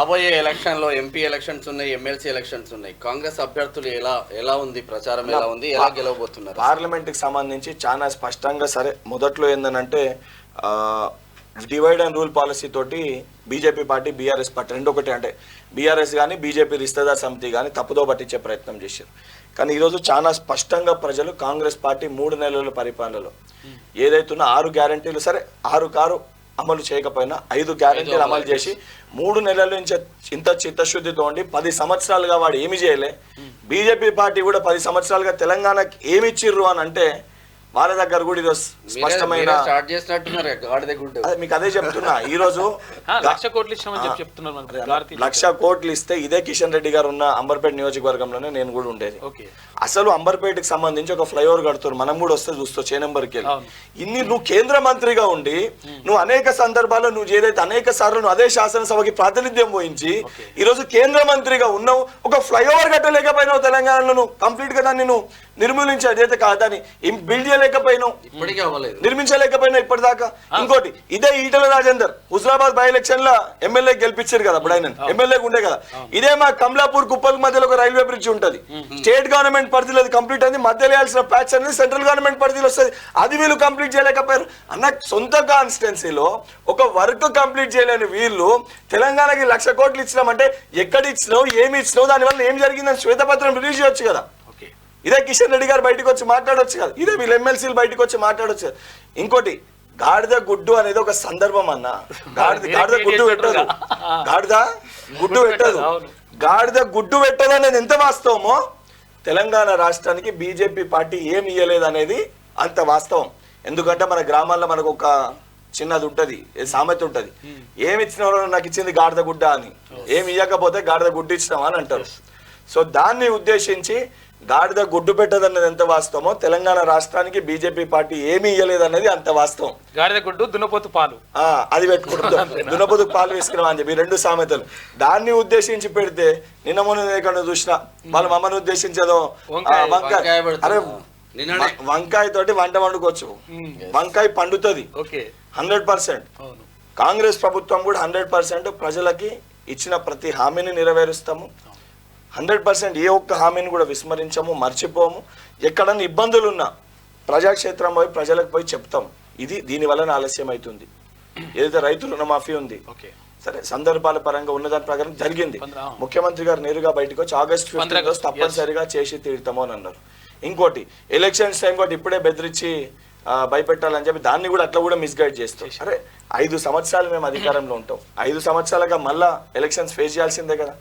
రాబోయే ఎలక్షన్లో MP elections ఉన్నాయి, ఎమ్మెల్సీ ఎలక్షన్స్ ఉన్నాయి. కాంగ్రెస్ అభ్యర్థులు ఎలా ఉంది, ప్రచారం ఎలా ఉంది, ఎలా గెలవబోతున్నారు? పార్లమెంట్కి సంబంధించి చాలా స్పష్టంగా సరే మొదట్లో ఏందనంటే డివైడ్ అండ్ రూల్ పాలసీ తోటి బీజేపీ పార్టీ బీఆర్ఎస్ పార్టీ రెండు ఒకటి, అంటే బీఆర్ఎస్ కానీ బీజేపీ రిస్తేదార్ సమితి కానీ తప్పుదో పట్టించే ప్రయత్నం చేశారు. కానీ ఈరోజు చాలా స్పష్టంగా ప్రజలు కాంగ్రెస్ పార్టీ 3 నెలల పరిపాలనలో ఏదైతున్నా 6 గ్యారంటీలు సరే 6 అమలు చేయకపోయినా 5 గ్యారంటీలు అమలు చేసి 3 నెలల నుంచి ఇంత చిత్తశుద్ధితో ఉండి 10 సంవత్సరాలుగా వాడు ఏమి చేయలే. బీజేపీ పార్టీ కూడా 10 సంవత్సరాలుగా తెలంగాణకి ఏమి ఇచ్చిర్రు అని అంటే వాళ్ళ దగ్గర కూడా ఈరోజు స్పష్టమైన మీకు అదే చెప్తున్నా. ఈ రోజు 1,00,00,000 కోట్లు ఇస్తే ఇదే కిషన్ రెడ్డి గారు ఉన్న అంబర్పేట నియోజకవర్గంలోనే నేను కూడా ఉండేది. అసలు అంబర్పేటకి సంబంధించి ఒక ఫ్లైఓవర్ కడుతున్నారు, మనం కూడా వస్తే చూస్తావు చేనంబర్కి వెళ్ళి. ఇన్ని నువ్వు కేంద్ర మంత్రిగా ఉండి నువ్వు అనేక సందర్భాల్లో నువ్వు ఏదైతే అనేక సార్లు నువ్వు అదే శాసనసభకి ప్రాతినిధ్యం వహించి ఈ రోజు కేంద్ర మంత్రిగా ఉన్నావు, ఒక ఫ్లైఓవర్ కట్టలేకపోయినావు తెలంగాణలో, నువ్వు కంప్లీట్ గా దాన్ని నువ్వు నిర్మూలించావు, అదైతే కాదని బిల్డ్ చేయలేకపోయినావు, నిర్మించలేకపోయినావు ఇప్పటిదాకా. ఇంకోటి ఇదే ఈటల రాజేందర్ హుజరాబాద్ బై ఎలక్షన్ లో ఎమ్మెల్యే గెలిపించారు కదా, అప్పుడు ఆయన ఎమ్మెల్యే ఉండే కదా. ఇదే మా కమలాపూర్ కుప్పల్ మధ్యలో ఒక రైల్వే బ్రిడ్జ్ ఉంటది, స్టేట్ గవర్నమెంట్ పరిధిలో కంప్లీట్ అయింది, మధ్యలో వేయాల్సిన ప్యాచ్ అనేది సెంట్రల్ గవర్నమెంట్ పరిధిలో వస్తుంది, అది వీళ్ళు కంప్లీట్ చేయలేకపోయారు. అన్న సొంత కాన్స్టిట్యున్సీలో ఒక వర్క్ కంప్లీట్ చేయలేని వీళ్ళు తెలంగాణకి 1,00,00,000 కోట్లు ఇచ్చినామంటే ఎక్కడ ఇచ్చినావు, ఏమి ఇచ్చినావు, దానివల్ల ఏం జరిగిందని శ్వేతపత్రం రిలీజ్ చేయొచ్చు కదా. ఇదే కిషన్ రెడ్డి గారు బయటకు వచ్చి మాట్లాడొచ్చు కదా, ఇదే వీళ్ళు ఎమ్మెల్సీలు బయటకు వచ్చి మాట్లాడొచ్చు కదా. ఇంకోటి గాడిద గుడ్డు అనేది ఒక సందర్భం అన్న, గాడిద గుడ్డు పెట్టదు, గాడిద గుడ్డు పెట్టదు అనేది ఎంత వాస్తవమో తెలంగాణ రాష్ట్రానికి బీజేపీ పార్టీ ఏమి ఇయ్యలేదు అనేది అంత వాస్తవం. ఎందుకంటే మన గ్రామాల్లో మనకు ఒక చిన్నది ఉంటది, సామెత ఉంటది, ఏమి ఇచ్చినవారో నాకు ఇచ్చింది గాడిద గుడ్డ అని, ఏమి ఇవ్వకపోతే గాడిద గుడ్డు ఇచ్చినావా అని అంటారు. సో దాన్ని ఉద్దేశించి గాడిద గుడ్డు పెట్టదన్నది ఎంత వాస్తవమో తెలంగాణ రాష్ట్రానికి బీజేపీ పార్టీ ఏమీ ఇయ్యలేదన్నది అంత వాస్తవం. గాడిద గుడ్డు దున్నపోతు పాలు అది పెట్టుకుంటాం, దున్నపోతు పాలు వేసుకున్నాం అని చెప్పి 2 సామెతలు దాన్ని ఉద్దేశించి పెడితే నిన్న మొన్న ఎక్కడ చూసినా వాళ్ళ మమ్మల్ని ఉద్దేశించేదో వంకాయ, అరే వంకాయ తోటి వంట వండుకోవచ్చు, వంకాయ పండుతుంది 100%. కాంగ్రెస్ ప్రభుత్వం కూడా 100% ప్రజలకి ఇచ్చిన ప్రతి హామీని నెరవేరుస్తాము, 100% ఏ ఒక్క హామీని కూడా విస్మరించము, మర్చిపోము. ఎక్కడన్నా ఇబ్బందులు ఉన్నా ప్రజాక్షేత్రం పోయి ప్రజలకు పోయి చెప్తాం, ఇది దీని వలన ఆలస్యం అవుతుంది. ఏదైతే రైతు రుణమాఫీ ఉంది సరే సందర్భాల పరంగా ఉన్నదాని ప్రకారం జరిగింది, ముఖ్యమంత్రి గారు నేరుగా బయటకు వచ్చి August 15 తప్పనిసరిగా చేసి తీరుతాము అని అన్నారు. ఇంకోటి ఎలక్షన్స్ టైం కూడా ఇప్పుడే బెదిరించి భయపెట్టాలని చెప్పి దాన్ని కూడా అట్లా కూడా మిస్గైడ్ చేస్తాం. అరే 5 సంవత్సరాలు మేము అధికారంలో ఉంటాం, 5 సంవత్సరాలుగా మళ్ళా ఎలక్షన్స్ ఫేస్ చేయాల్సిందే కదా.